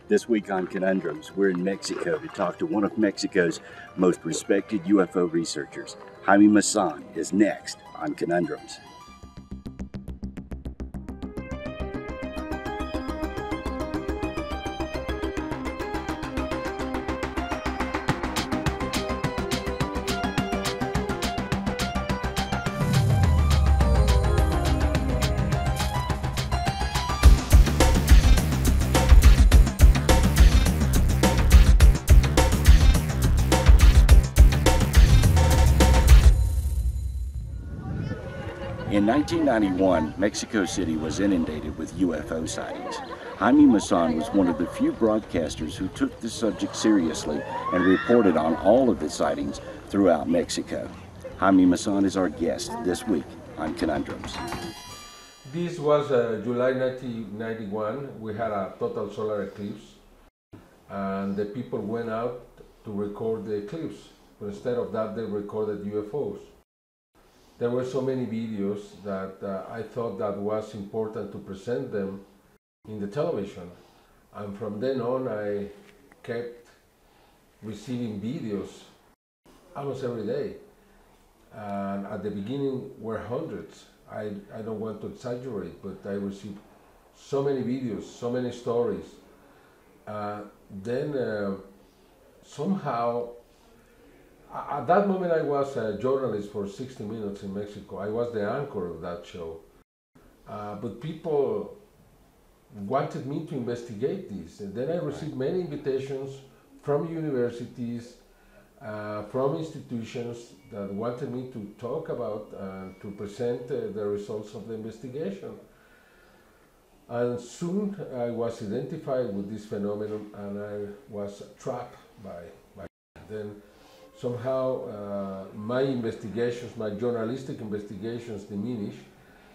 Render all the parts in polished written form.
This week on Conundrums, we're in Mexico to talk to one of Mexico's most respected UFO researchers. Jaime Maussan is next on Conundrums. In 1991, Mexico City was inundated with UFO sightings. Jaime Maussan was one of the few broadcasters who took the subject seriously and reported on all of the sightings throughout Mexico. Jaime Maussan is our guest this week on Conundrums. This was July 1991. We had a total solar eclipse, and the people went out to record the eclipse. But instead of that, they recorded UFOs. There were so many videos that I thought that was important to present them in the television. And from then on, I kept receiving videos almost every day. And at the beginning were hundreds. I don't want to exaggerate, but I received so many videos, so many stories. Then somehow, at that moment, I was a journalist for 60 Minutes in Mexico. I was the anchor of that show. But people wanted me to investigate this. And then I received many invitations from universities, from institutions that wanted me to talk about, to present the results of the investigation. And soon I was identified with this phenomenon, and I was trapped by then. Somehow my investigations, my journalistic investigations diminished,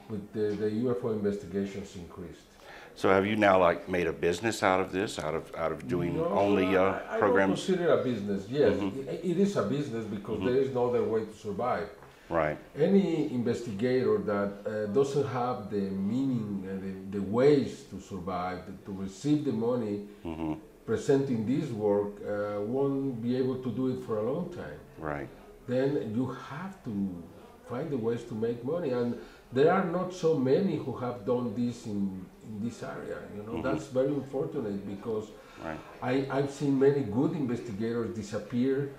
but the UFO investigations increased. So have you now made a business out of this, out of doing only programs? I don't consider it a business. Yes, it is a business because there is no other way to survive. Right. Any investigator that doesn't have the meaning and the ways to survive, to receive the money, presenting this work, won't be able to do it for a long time. Right. Then you have to find the ways to make money, and there are not so many who have done this in this area. You know, that's very unfortunate because I've seen many good investigators disappear,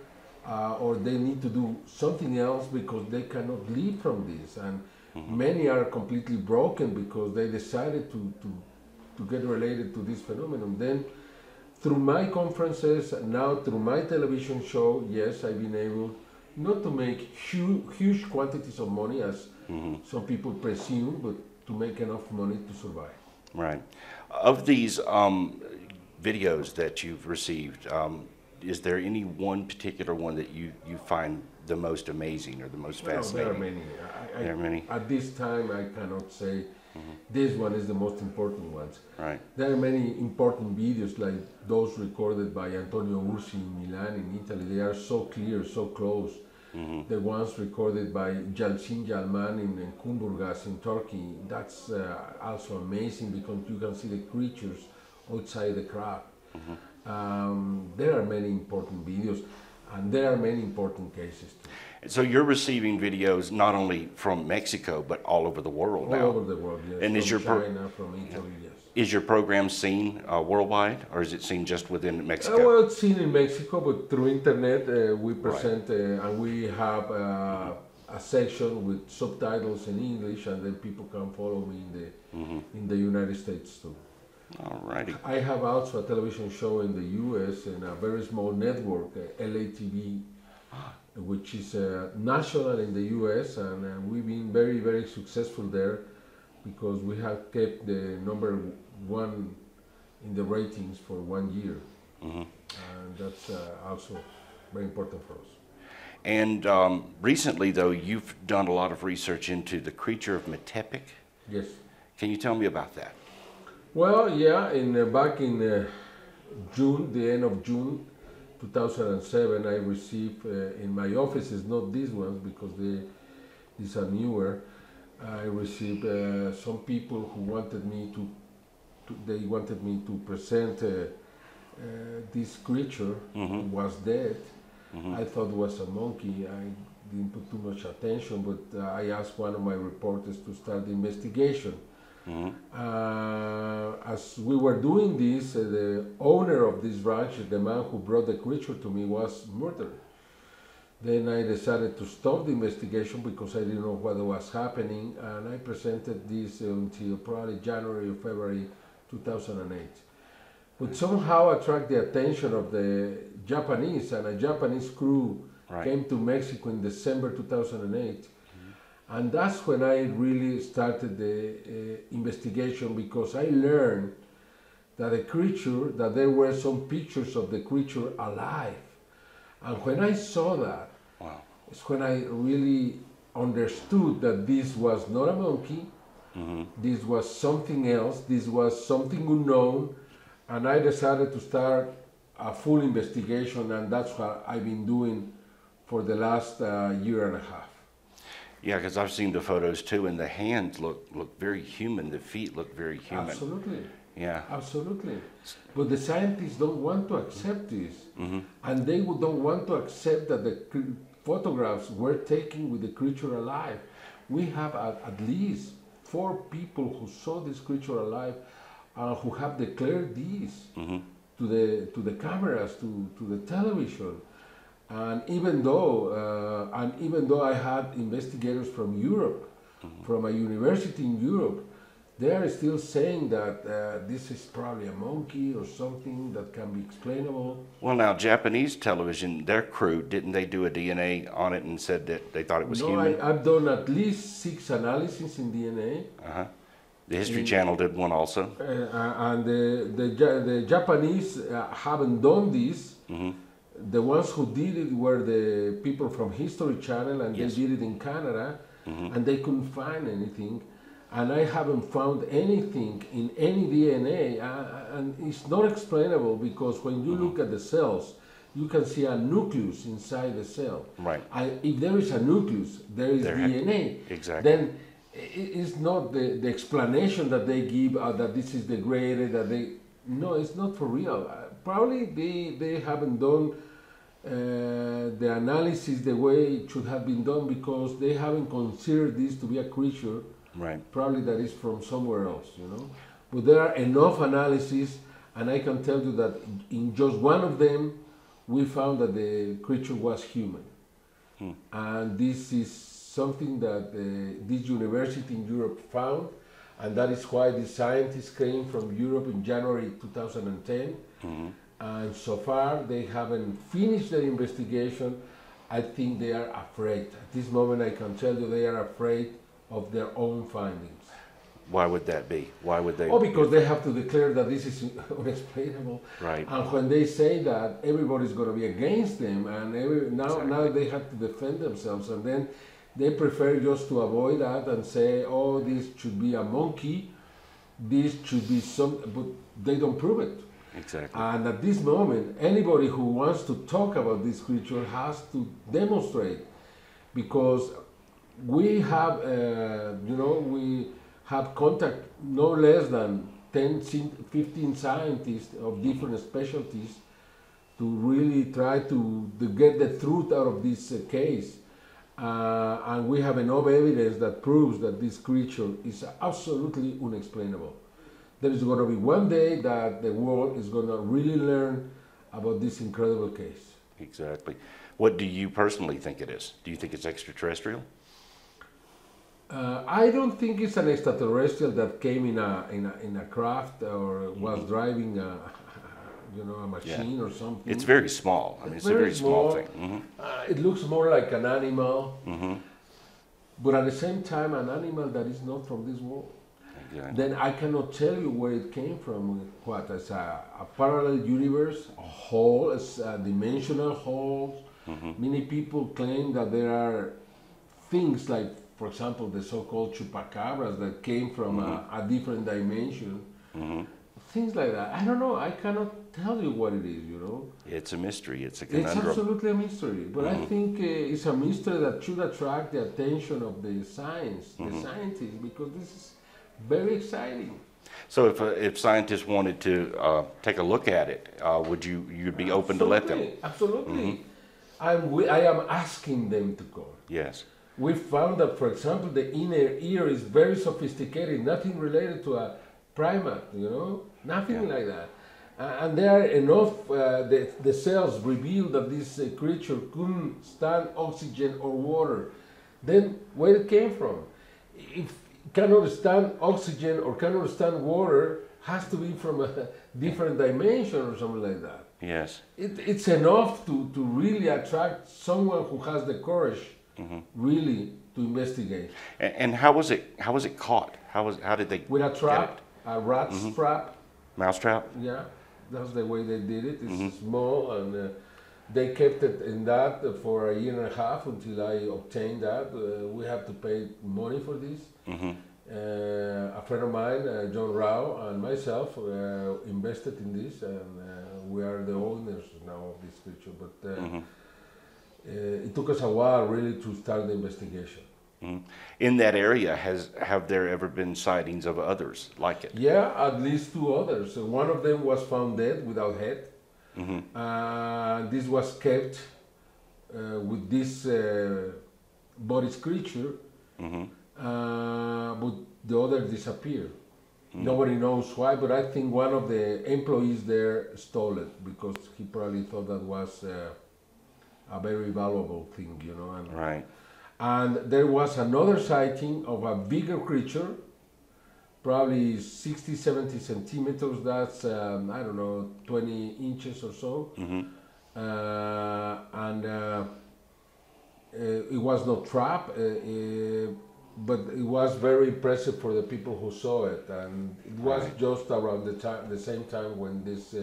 or they need to do something else because they cannot live from this, and many are completely broken because they decided to get related to this phenomenon. Then through my conferences, now through my television show, yes, I've been able not to make huge quantities of money as some people presume, but to make enough money to survive. Right. Of these videos that you've received, is there any one particular one that you find the most amazing or the most fascinating? There are many. There are many? At this time, I cannot say this one is the most important one. Right. There are many important videos like those recorded by Antonio Ursi in Milan in Italy. They are so clear, so close. The ones recorded by Yalçın Yalman in Kumburgaz in Turkey, that's also amazing because you can see the creatures outside the craft. There are many important videos, and there are many important cases too. So you're receiving videos not only from Mexico, but all over the world now? All over the world, yes. And from China, from Italy, yes. Is your program seen worldwide, or is it seen just within Mexico? Well, it's seen in Mexico, but through internet we present, and we have a section with subtitles in English, and then people can follow me in the United States too. Alrighty. I have also a television show in the U.S. and a very small network, LATV, which is national in the U.S. and we've been very, very successful there because we have kept the #1 in the ratings for 1 year, and that's also very important for us. And recently, though, you've done a lot of research into the Creature of Metepec. Yes. Can you tell me about that? Well, yeah, back in June, the end of June 2007, I received in my offices, not these ones because these are newer, I received some people who wanted me to present this creature was dead. I thought it was a monkey. I didn't put too much attention, but I asked one of my reporters to start the investigation. As we were doing this, the owner of this ranch, the man who brought the creature to me, was murdered. Then I decided to stop the investigation because I didn't know what was happening, and I presented this until probably January or February 2008. But somehow attract the attention of the Japanese, and a Japanese crew came to Mexico in December 2008. And that's when I really started the investigation, because I learned that the creature, that there were some pictures of the creature alive. And when I saw that, it's when I really understood that this was not a monkey, this was something else, this was something unknown, and I decided to start a full investigation, and that's what I've been doing for the last year and a half. Yeah, because I've seen the photos too, and the hands look very human, the feet look very human. Absolutely. Yeah. Absolutely. But the scientists don't want to accept this, and they don't want to accept that the photographs were taken with the creature alive. We have at least 4 people who saw this creature alive, who have declared this to the cameras, to the television. And even though I had investigators from Europe, from a university in Europe, they are still saying that this is probably a monkey or something that can be explainable. Well, now, Japanese television, their crew, didn't they do a DNA on it and said that they thought it was human? I've done at least 6 analyses in DNA. The History Channel did one also. And the Japanese haven't done this. The ones who did it were the people from History Channel, and they did it in Canada, and they couldn't find anything. And I haven't found anything in any DNA, and it's not explainable, because when you look at the cells, you can see a nucleus inside the cell. Right. If there is a nucleus, there is DNA. Exactly. Then it's not the explanation that they give, that this is degraded, that they... No, it's not for real. Probably they haven't done the analysis the way it should have been done, because they haven't considered this to be a creature, probably that is from somewhere else, you know. But there are enough analyses, and I can tell you that in just one of them, we found that the creature was human. And this is something that this university in Europe found, and that is why the scientists came from Europe in January 2010. And so far, they haven't finished their investigation. I think they are afraid. At this moment, I can tell you they are afraid of their own findings. Why would that be? Why would they? Oh, because they have to declare that this is unexplainable. Right. And when they say that, everybody's going to be against them, and now they have to defend themselves, and then they prefer just to avoid that and say, oh, this should be a monkey, this should be some, but they don't prove it. Exactly. And at this moment, anybody who wants to talk about this creature has to demonstrate, because we have, we have contact no less than 10, 15 scientists of different specialties to really try to get the truth out of this case. And we have enough evidence that proves that this creature is absolutely unexplainable. There is going to be one day that the world is going to really learn about this incredible case. Exactly. What do you personally think it is? Do you think it's extraterrestrial? I don't think it's an extraterrestrial that came in a craft or was driving a machine or something. It's very small. I mean, it's a very small thing. It looks more like an animal, but at the same time, an animal that is not from this world. Exactly. Then I cannot tell you where it came from. What, as a parallel universe, a hole, as a dimensional hole. Many people claim that there are things like, for example, the so-called chupacabras that came from a different dimension. Things like that. I don't know. I cannot tell you what it is, you know. It's a mystery. It's a conundrum. It's absolutely a mystery. But I think it's a mystery that should attract the attention of the science, the scientists, because this is very exciting. So if scientists wanted to take a look at it, you'd be open to let them? Absolutely. I am asking them to come. Yes. We found that, for example, the inner ear is very sophisticated, nothing related to a primate, nothing like that. And there are enough, the cells reveal that this creature couldn't stand oxygen or water. Then where it came from? If it cannot stand oxygen or cannot stand water, has to be from a different dimension or something like that. Yes. It's enough to really attract someone who has the courage really to investigate. And how was it caught? How did they with a trap, a rat trap. Mouse trap? Yeah, that's the way they did it. It's small, and they kept it in that for a year and a half until I obtained that. We have to pay money for this. A friend of mine, John Rao, and myself invested in this, and we are the owners now of this creature. But it took us a while really to start the investigation. In that area, have there ever been sightings of others like it? Yeah, at least 2 others. One of them was found dead without head. This was kept with this body's creature, but the other disappeared. Nobody knows why, but I think one of the employees there stole it because he probably thought that was a very valuable thing, And, right. And there was another sighting of a bigger creature, probably 60, 70 centimeters. That's, I don't know, 20 inches or so. And it was not trap, but it was very impressive for the people who saw it. And it was just around the same time when this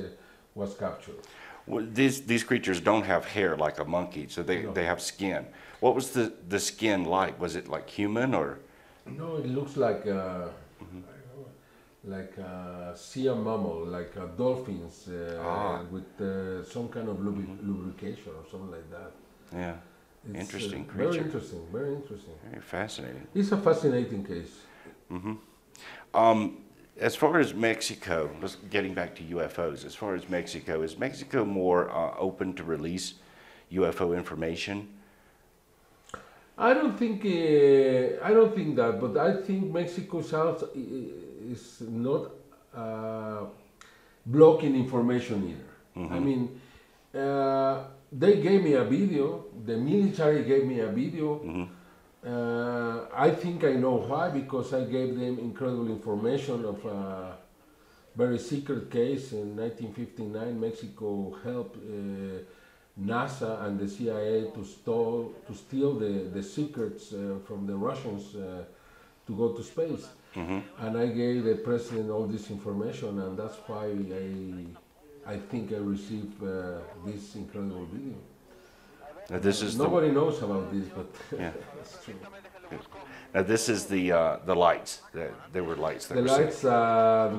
was captured. Well, these creatures don't have hair like a monkey, so they have skin. What was the skin like? Was it like human or? No, it looks like like a sea mammal, like dolphins with some kind of lubrication or something like that. Yeah, It's interesting creature. Very interesting, very interesting. Very fascinating. It's a fascinating case. As far as Mexico, getting back to UFOs, as far as Mexico, is Mexico more open to release UFO information? I don't think that, but I think Mexico South is not blocking information either. I mean, they gave me a video. The military gave me a video. I think I know why, because I gave them incredible information of a very secret case in 1959. Mexico helped NASA and the CIA to steal the secrets from the Russians to go to space. And I gave the president all this information, and that's why I think I received this incredible video. Now this is nobody knows about this, but yeah. that's true. Now this is the lights. There were lights. That The were lights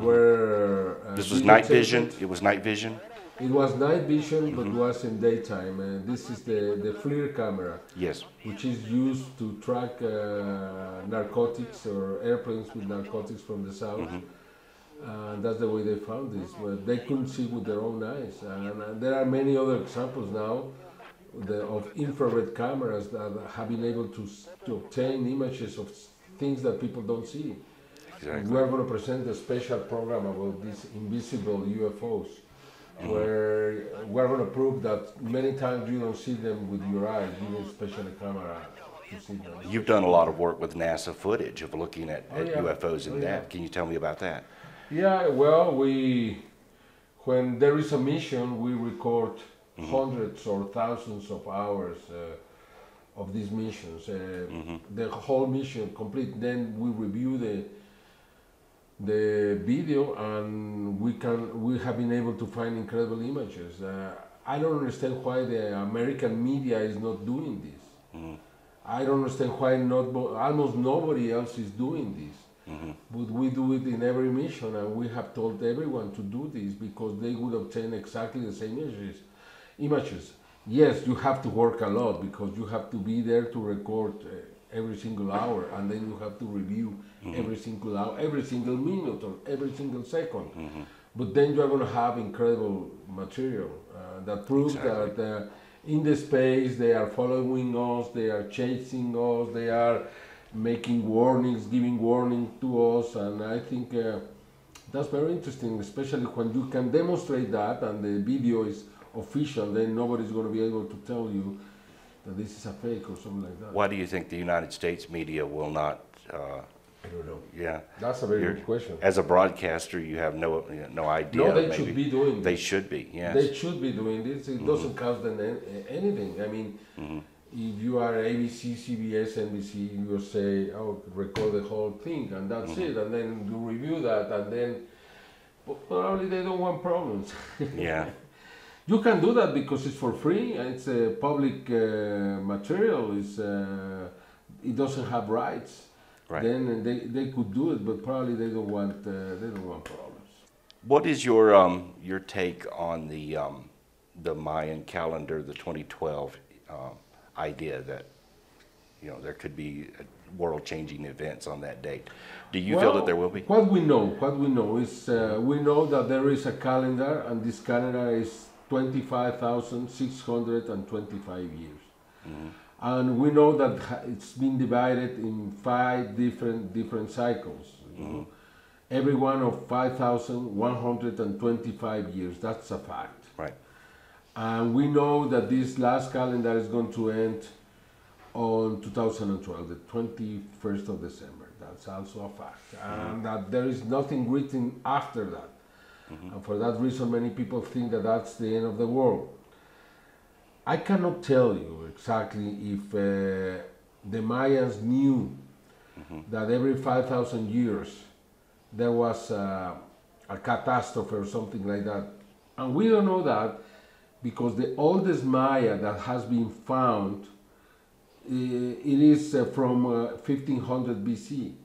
were. This was night vision. It was night vision. It was night vision, but was in daytime. This is the FLIR camera. Yes. Which is used to track narcotics or airplanes with narcotics from the south. And that's the way they found this. But they couldn't see with their own eyes. And there are many other examples now of infrared cameras that have been able to obtain images of things that people don't see. Exactly. We are going to present a special program about these invisible UFOs, where we are going to prove that many times you don't see them with your eyes. You need a special camera to see them. You've done a lot of work with NASA footage of looking at yeah. UFOs and that. Can you tell me about that? Yeah, well, when there is a mission, we record hundreds or thousands of hours of these missions. The whole mission complete. Then we review the video, and we have been able to find incredible images. I don't understand why the American media is not doing this. I don't understand why almost nobody else is doing this. But we do it in every mission, and we have told everyone to do this because they would obtain exactly the same images. Yes, you have to work a lot because you have to be there to record every single hour, and then you have to review every single hour, every single minute, or every single second. But then you are going to have incredible material that proves that in the space they are following us, they are chasing us, they are making warnings, giving warning to us, and I think that's very interesting, especially when you can demonstrate that and the video is official, then nobody's going to be able to tell you that this is a fake or something like that. Why do you think the United States media will not? I don't know. Yeah, that's a very good question. As a broadcaster, you have no idea. No, they should be doing this. They should be, yes. They should be doing this. It doesn't cost them anything. I mean, if you are ABC, CBS, NBC, you say, oh, record the whole thing, and that's it, and then you review that, and then probably they don't want problems. Yeah. You can do that because it's for free, and it's public material. It doesn't have rights. Right. Then they could do it, but probably they don't want problems. What is your take on the Mayan calendar, the 2012 idea that there could be world-changing events on that date? Do you feel that there will be? What we know is we know that there is a calendar, and this calendar is 25,625 years. And we know that it's been divided in 5 different cycles. Every one of 5,125 years. That's a fact. Right. And we know that this last calendar is going to end on 2012, the 21st of December. That's also a fact. And that there is nothing written after that. And for that reason, many people think that that's the end of the world. I cannot tell you exactly if the Mayans knew that every 5,000 years there was a catastrophe or something like that. And we don't know that because the oldest Maya that has been found, it is from 1500 BC,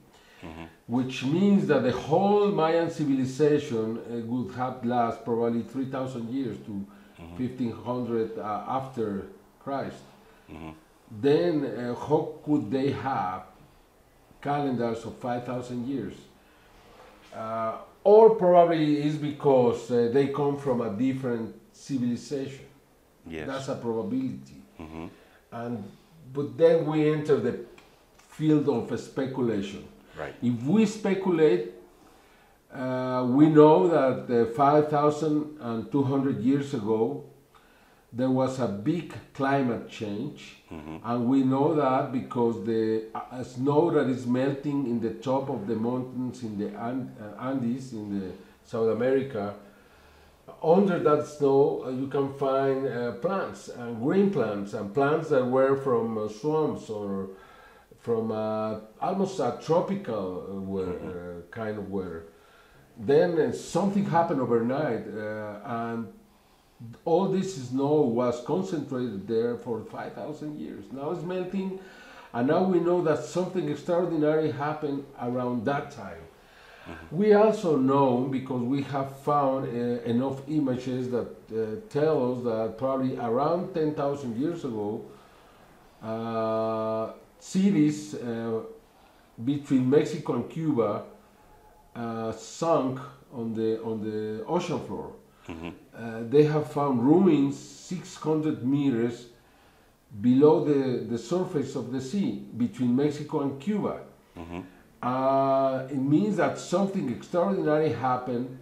which means that the whole Mayan civilization would have lasted probably 3,000 years to 1500 after Christ. Then how could they have calendars of 5,000 years? Or probably is because they come from a different civilization. Yes. That's a probability. But then we enter the field of speculation. Right. If we speculate, we know that 5,200 years ago there was a big climate change, and we know that because the snow that is melting in the top of the mountains in the Andes in the South America, under that snow you can find plants, green plants, and plants that were from swamps or from almost a tropical kind of weather. Then something happened overnight, and all this snow was concentrated there for 5,000 years. Now it's melting, and now we know that something extraordinary happened around that time. We also know, because we have found enough images that tell us that probably around 10,000 years ago, cities between Mexico and Cuba sunk on the ocean floor. They have found ruins 600 meters below the surface of the sea between Mexico and Cuba. It means that something extraordinary happened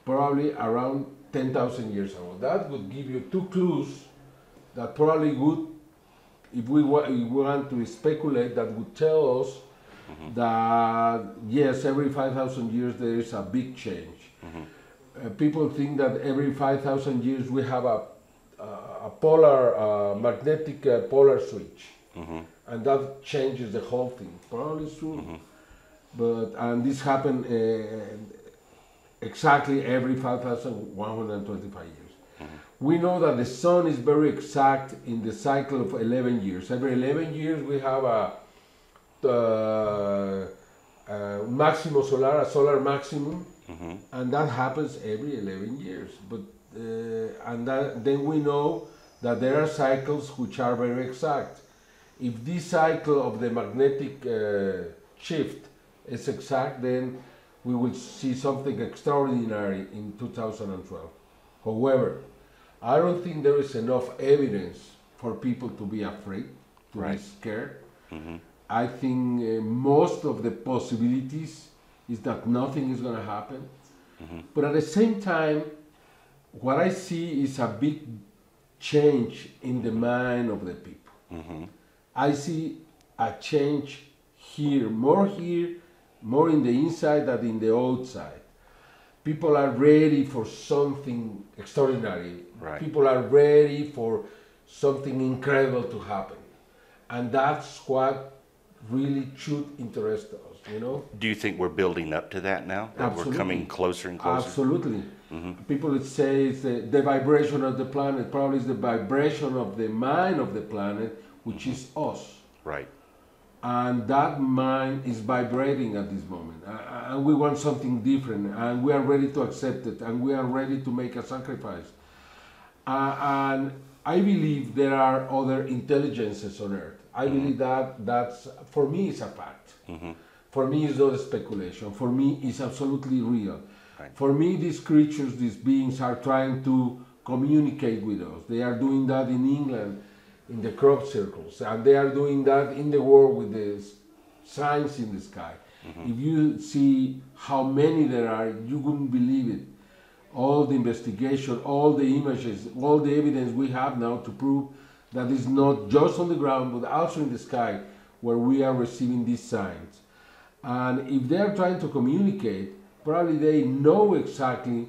probably around 10,000 years ago. That would give you 2 clues that probably would, if we want to speculate, that would tell us that yes, every 5,000 years there is a big change. People think that every 5,000 years we have a polar, magnetic polar switch, and that changes the whole thing. Probably true, and this happened exactly every 5,125 years. We know that the sun is very exact in the cycle of 11 years. Every 11 years we have a maximum solar, a solar maximum, and that happens every 11 years. But then we know that there are cycles which are very exact. If this cycle of the magnetic shift is exact, then we will see something extraordinary in 2012. However, I don't think there is enough evidence for people to be afraid, to be scared. I think most of the possibilities is that nothing is going to happen. But at the same time, what I see is a big change in the mind of the people. I see a change here, more in the inside than in the outside. People are ready for something extraordinary. People are ready for something incredible to happen. And that's what really should interest us, you know? Do you think we're building up to that now? That Absolutely. we're coming closer and closer? Absolutely. People would say it's the vibration of the planet, probably is the vibration of the mind of the planet, which is us. Right. And that mind is vibrating at this moment. And we want something different, and we are ready to accept it, and we are ready to make a sacrifice. And I believe there are other intelligences on Earth. I believe that's, for me, it's a fact. For me, it's not a speculation. For me, it's absolutely real. For me, these creatures, these beings are trying to communicate with us. They are doing that in England, in the crop circles, and they are doing that in the world with the signs in the sky. If you see how many there are, you wouldn't believe it. All the investigation, all the images, all the evidence we have now to prove that it's not just on the ground, but also in the sky, where we are receiving these signs. And if they are trying to communicate, probably they know exactly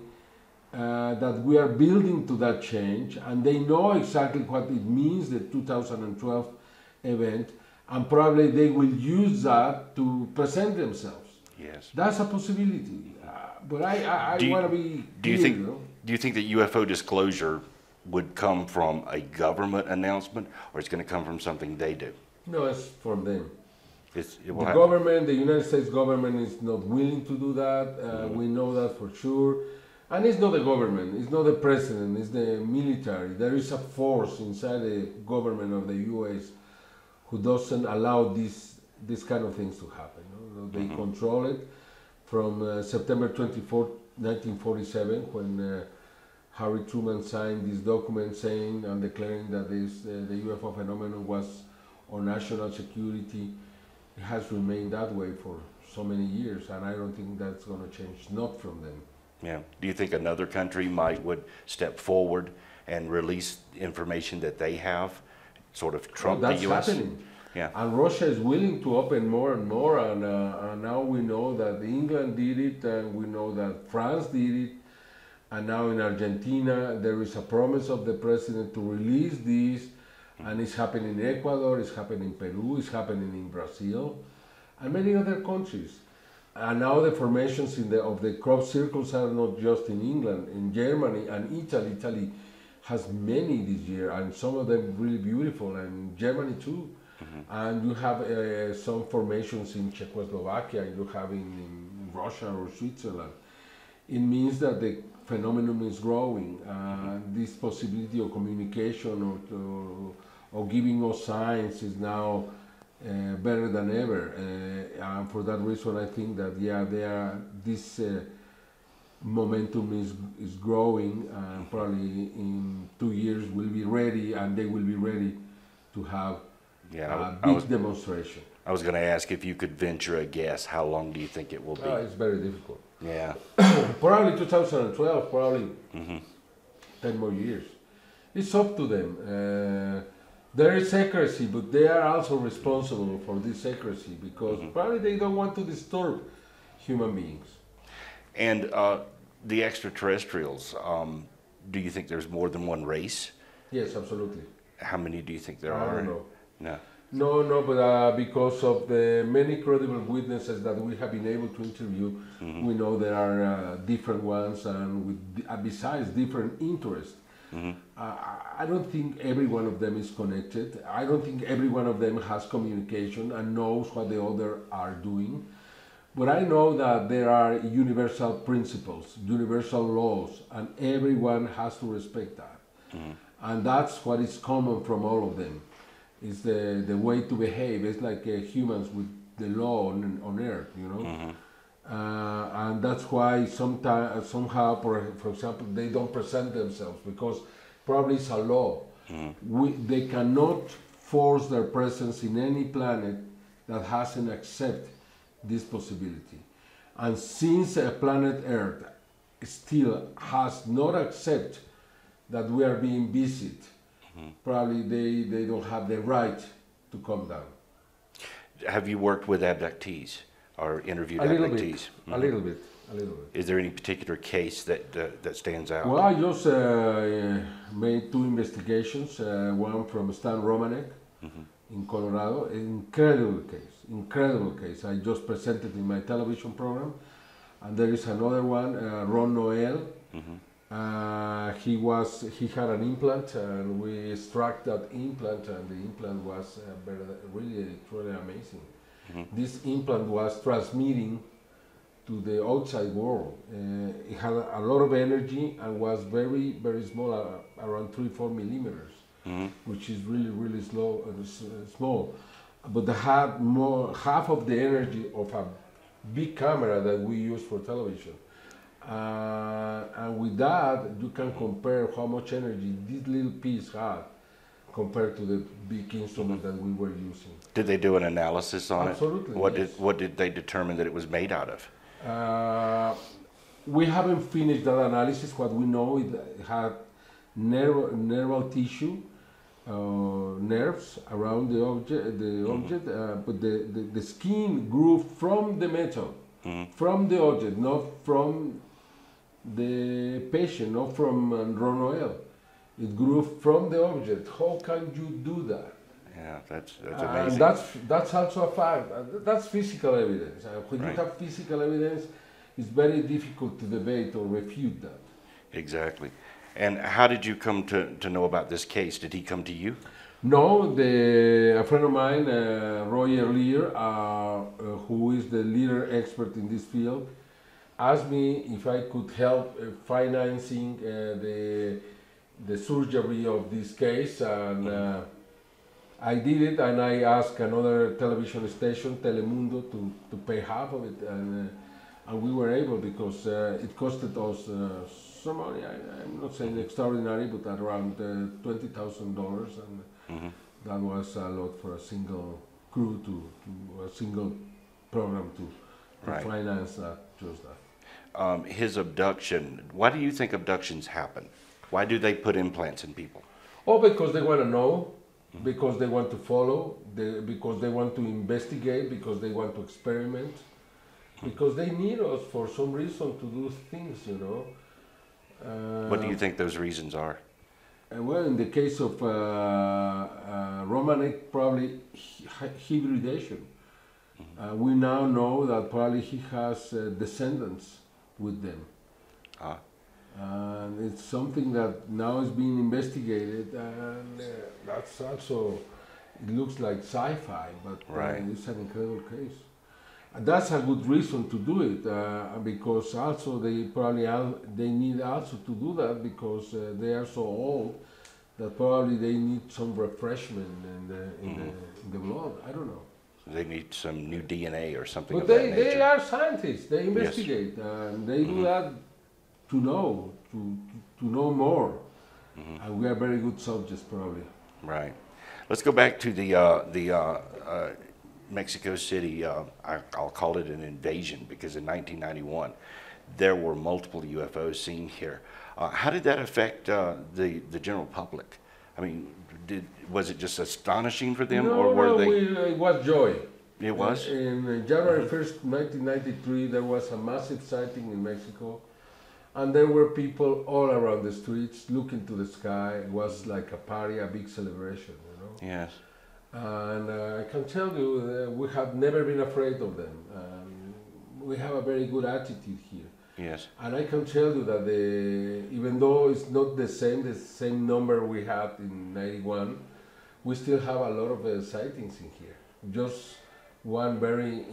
that we are building to that change, and they know exactly what it means, the 2012 event, and probably they will use that to present themselves. Yes. That's a possibility. But I want to be clear, do you think that UFO disclosure would come from a government announcement, or it's going to come from something they do? No, it's from them. The government, the United States government is not willing to do that. We know that for sure. And it's not the government, it's not the president, it's the military. There is a force inside the government of the US who doesn't allow this kind of things to happen. They control it from September 24, 1947, when Harry Truman signed this document saying and declaring that the UFO phenomenon was on national security. It has remained that way for so many years, and I don't think that's going to change, not from them. Yeah. Do you think another country would step forward and release information that they have, sort of trump the U.S.? That's happening. Yeah. And Russia is willing to open more and more, and now we know that England did it, and we know that France did it, and now in Argentina there is a promise of the president to release this, and it's happening in Ecuador, it's happening in Peru, it's happening in Brazil, and many other countries. And now the formations of the crop circles are not just in England, in Germany and Italy. Italy has many this year, and some of them really beautiful, and Germany too. And you have some formations in Czechoslovakia, you have in Russia or Switzerland. It means that the phenomenon is growing. This possibility of communication or giving us signs is now better than ever, and for that reason I think that this momentum is growing, and probably in 2 years we'll be ready, and they will be ready to have a big demonstration. I was going to ask if you could venture a guess, how long do you think it will be? It's very difficult. Yeah. Probably 2012, probably 10 more years. It's up to them. There is secrecy, but they are also responsible for this secrecy, because probably they don't want to disturb human beings. And the extraterrestrials, do you think there's more than one race? Yes, absolutely. How many do you think there are? I don't know. No. No, but because of the many credible witnesses that we have been able to interview, we know there are different ones, and with besides different interests. I don't think every one of them is connected. I don't think every one of them has communication and knows what the other are doing. But I know that there are universal principles, universal laws, and everyone has to respect that. And that's what is common from all of them. It's the way to behave. It's like humans with the law on Earth, you know. And that's why sometimes, somehow, for example, they don't present themselves because probably it's a law. They cannot force their presence in any planet that hasn't accepted this possibility. And since planet Earth still has not accepted that we are being visited, probably they don't have the right to come down. Have you worked with abductees or interviewed A little abductees? bit, a little bit, a little bit. Is there any particular case that that stands out? Well, I just made 2 investigations, one from Stan Romanek in Colorado. Incredible case. I just presented in my television program. And there is another one, Ron Noel. He had an implant, and we struck that implant, and the implant was really truly amazing. This implant was transmitting to the outside world. It had a lot of energy and was very, very small, around 3-4 millimeters, which is really small. But they had half of the energy of a big camera that we use for television. And with that, you can compare how much energy this little piece had compared to the big instrument that we were using. Did they do an analysis on Absolutely, it? yes. What did they determine that it was made out of? We haven't finished that analysis. What we know is that it had nerval tissue, nerves around the object, but the skin grew from the metal, from the object, not from the patient, not from Ron Noel. It grew from the object. How can you do that? Yeah, that's amazing. And that's also a fact. That's physical evidence. When you have physical evidence, it's very difficult to debate or refute that. Exactly. And how did you come to know about this case? Did he come to you? No, a friend of mine, Roger Lear, who is the leader expert in this field, asked me if I could help financing the surgery of this case, and I did it, and I asked another television station, Telemundo, to pay half of it, and we were able, because it costed us some money. I'm not saying extraordinary, but around $20,000, and that was a lot for a single crew a single program to finance that, just that. His abduction, why do you think abductions happen? Why do they put implants in people? Oh, because they want to know, because they want to follow, because they want to investigate, because they want to experiment, because they need us for some reason to do things, you know. What do you think those reasons are? Well, in the case of Romanek, probably hybridization. We now know that probably he has descendants with them. And it's something that now is being investigated, and that's also, it looks like sci-fi, but it's an incredible case. And that's a good reason to do it, because also they need also to do that because they are so old that probably they need some refreshment in the blood. I don't know. They need some new DNA or something. But of that nature. they are scientists. They investigate, and they do that to know more. And we are very good subjects, probably. Right. Let's go back to the Mexico City. I'll call it an invasion, because in 1991 there were multiple UFOs seen here. How did that affect the general public? I mean, was it just astonishing for them, or were they? It was joy. It was? In January 1st, 1993, there was a massive sighting in Mexico, and there were people all around the streets looking to the sky. It was like a party, a big celebration, you know? Yes. And I can tell you, we have never been afraid of them. We have a very good attitude here. Yes. And I can tell you that even though it's not the same number we had in '91, we still have a lot of sightings in here. Just one very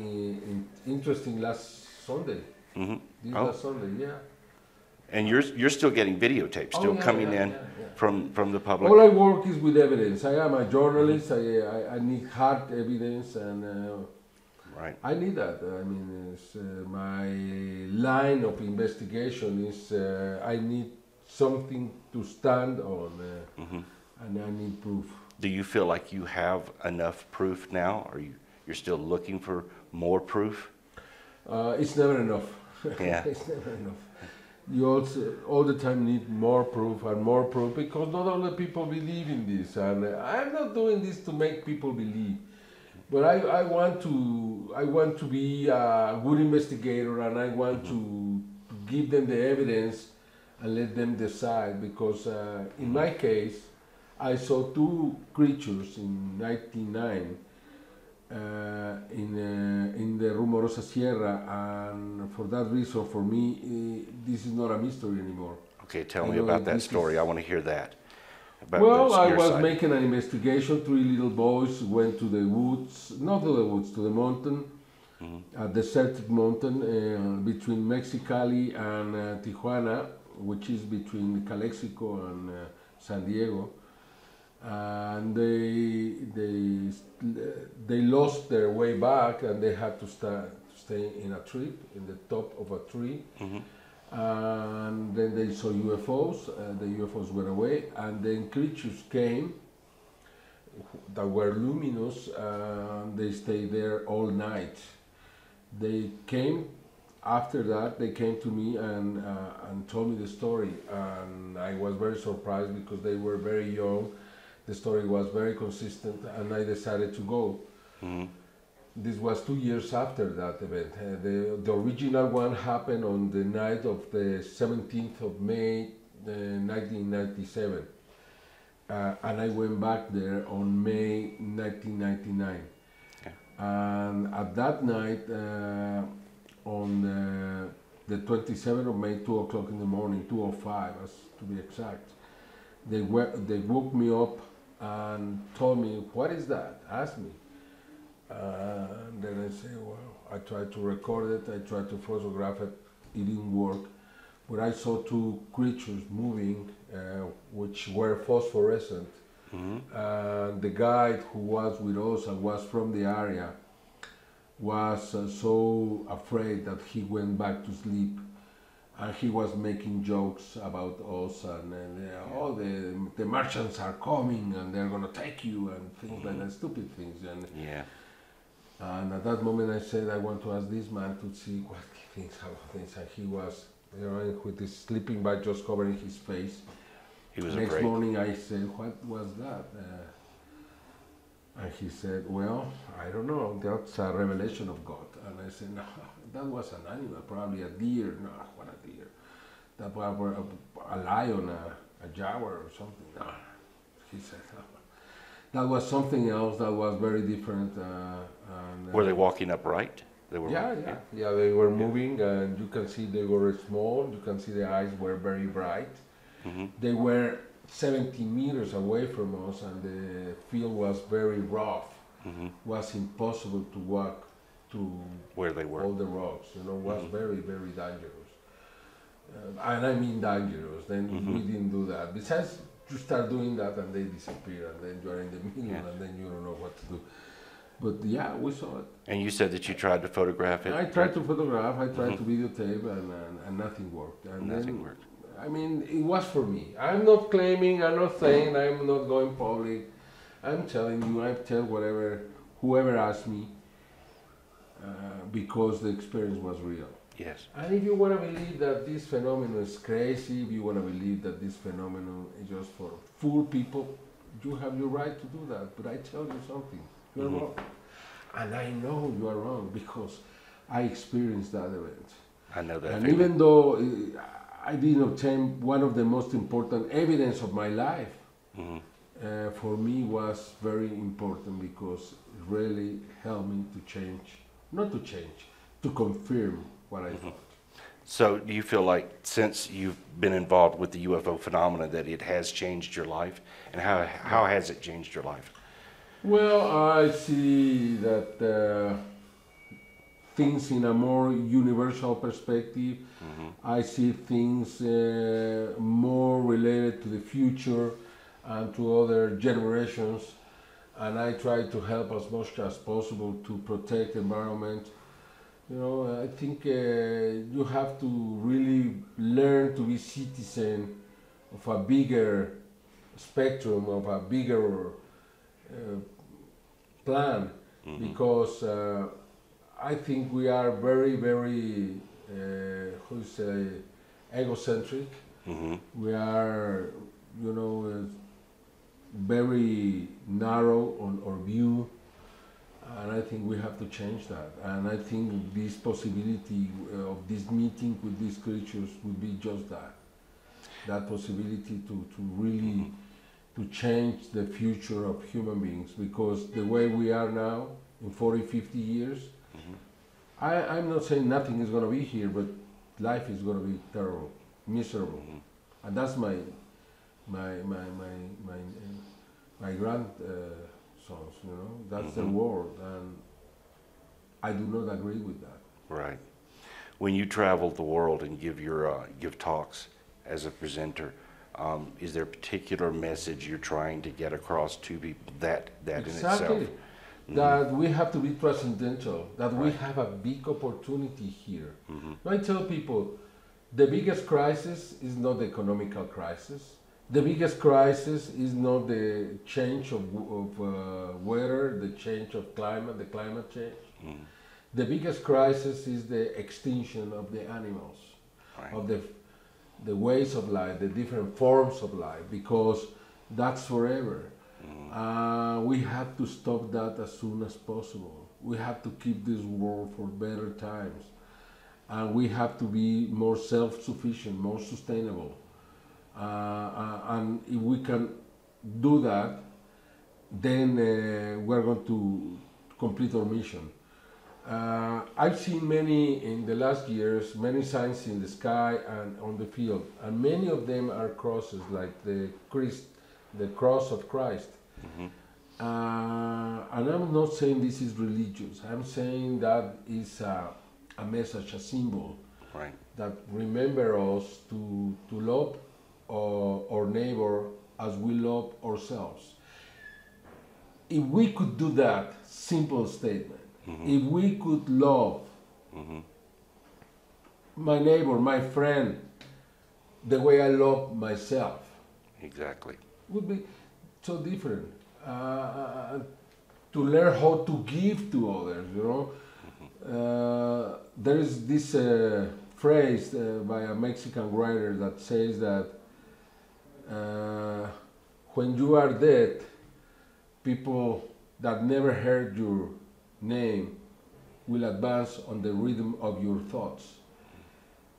interesting last Sunday. This last Sunday, yeah. And you're still getting videotapes, still coming in. Yeah. from the public? All I work is with evidence. I am a journalist. I need hard evidence, and Right. I need that. I mean, it's, my line of investigation is I need something to stand on, and I need proof. Do you feel like you have enough proof now? Or you're still looking for more proof? It's never enough. Yeah. It's never enough. You also all the time need more proof and more proof, because not all the people believe in this, and I'm not doing this to make people believe, but I want to be a good investigator, and I want to give them the evidence and let them decide, because in my case I saw two creatures in 1999 in the Rumorosa Sierra, and for that reason, for me, this is not a mystery anymore. Okay, tell me about that story. I want to hear that. Well, I was making an investigation. Three little boys went to the woods, not to the woods, to the mountain, a deserted mountain between Mexicali and Tijuana, which is between Calexico and San Diego. And they lost their way back, and they had to stay in a tree, in the top of a tree. And then they saw UFOs, the UFOs went away, and then creatures came that were luminous, and they stayed there all night. They came, after that, they came to me and told me the story, and I was very surprised because they were very young. The story was very consistent, and I decided to go. This was 2 years after that event. The original one happened on the night of the 17th of May, 1997. And I went back there on May 1999. Okay. And at that night, on the 27th of May, 2 o'clock in the morning, 2:05 to be exact, they woke me up and told me, "What is that?" Asked me. And then I say, well, I tried to record it, I tried to photograph it, it didn't work. But I saw two creatures moving, which were phosphorescent. The guide who was with us and was from the area was so afraid that he went back to sleep. And he was making jokes about us, and oh, the Martians are coming and they're gonna take you, and things like that, stupid things. And at that moment I said, I want to ask this man to see what he thinks about things. And he was, with his sleeping bag just covering his face. He was Next afraid. morning I said, what was that? And he said, well, I don't know, that's a revelation of God. And I said, no, that was an animal, probably a deer. No, what a deer. That was a lion, a jaguar or something. No, he said, no. That was something else that was very different. Were they walking upright? They were. Yeah, they were moving, and you can see they were small. You can see the eyes were very bright. They were 70 meters away from us, and the field was very rough. Was impossible to walk through where they were. All the rocks. Was very, very dangerous. And I mean dangerous. Then we didn't do that. Besides, you start doing that and they disappear, and then you're in the middle, and then you don't know what to do. But yeah, we saw it. And you said that you tried to photograph it? I tried to photograph, I tried to videotape, and nothing worked. And nothing worked. I mean, it was for me. I'm not claiming, I'm not saying I'm not going public. I'm telling you, I tell whoever asks me, because the experience was real. Yes. And if you want to believe that this phenomenon is crazy, if you want to believe that this phenomenon is just for fool people, you have your right to do that. But I tell you something, you're wrong. And I know you are wrong, because I experienced that event. I know that. And even though I didn't obtain one of the most important evidence of my life, for me was very important, because it really helped me to change, not to change, to confirm what I thought. So do you feel like, since you've been involved with the UFO phenomena, that it has changed your life? And how has it changed your life? Well, I see that things in a more universal perspective. I see things more related to the future and to other generations, and I try to help as much as possible to protect the environment. You know, I think you have to really learn to be citizen of a bigger spectrum, of a bigger plan, because I think we are very, very, how you say, egocentric. We are, you know, very narrow on our view, and I think we have to change that. And I think this possibility of this meeting with these creatures would be just that possibility to really to change the future of human beings, because the way we are now, in 40, 50 years, I'm not saying nothing is going to be here, but life is going to be terrible, miserable. And that's my grandsons, you know, that's the world, and I do not agree with that. Right. When you travel the world and give talks as a presenter, is there a particular message you're trying to get across to people that Exactly. in itself? That we have to be transcendental, that we have a big opportunity here. I tell people, the biggest crisis is not the economical crisis. The biggest crisis is not the change of weather, the change of climate, the climate change. The biggest crisis is the extinction of the animals, of the ways of life, the different forms of life, because that's forever. We have to stop that as soon as possible. We have to keep this world for better times. And we have to be more self-sufficient, more sustainable. And if we can do that, then we're going to complete our mission. I've seen many, in the last years, many signs in the sky and on the field, and many of them are crosses, like the cross of Christ. And I'm not saying this is religious. I'm saying that is a message, a symbol, that remember us to love our neighbor as we love ourselves. If we could do that simple statement, if we could love my neighbor, my friend, the way I love myself, Exactly. would be so different. To learn how to give to others, you know. There is this phrase by a Mexican writer that says that when you are dead, people that never heard your name will advance on the rhythm of your thoughts.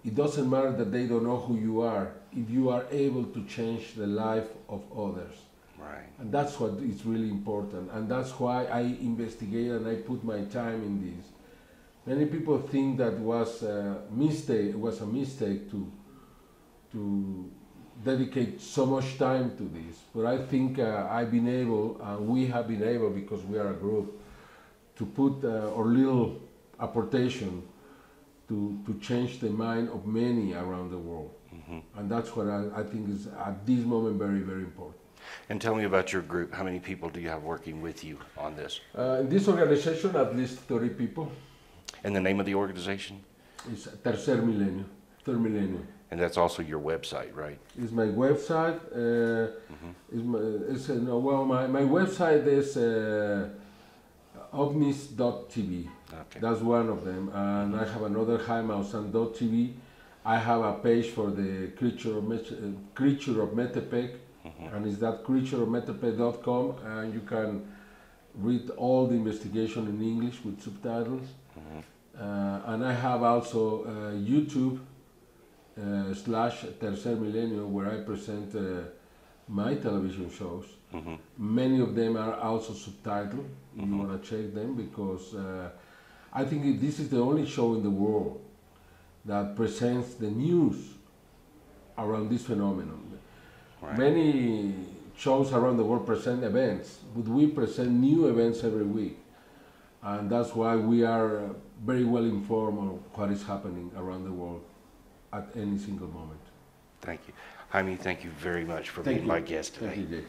It doesn't matter that they don't know who you are if you are able to change the life of others. Right. And that's what is really important, and that's why I investigate and I put my time in this. Many people think that was a mistake. It was a mistake to dedicate so much time to this, but I think I've been able, and we have been able, because we are a group, to put our little apportation to change the mind of many around the world. And that's what I think is at this moment very, very important. And tell me about your group. How many people do you have working with you on this? In this organization, at least 30 people. And the name of the organization? It's Tercer Milenio, Third Millennium. And that's also your website, right? It's my website. My website is ovnis.tv. Okay. That's one of them. And I have another, Jaime I have a page for the Creature of Metepec. And it's that creatureofmetepec.com, and you can read all the investigation in English with subtitles. And I have also YouTube /Tercer Milenio, where I present my television shows. Many of them are also subtitled, if you want to check them, because I think this is the only show in the world that presents the news around this phenomenon. Right. Many shows around the world present events, but we present new events every week. And that's why we are very well informed on what is happening around the world at any single moment. Thank you. Jaime, thank you very much for Thank being you. my guest today. Thank you, Jay.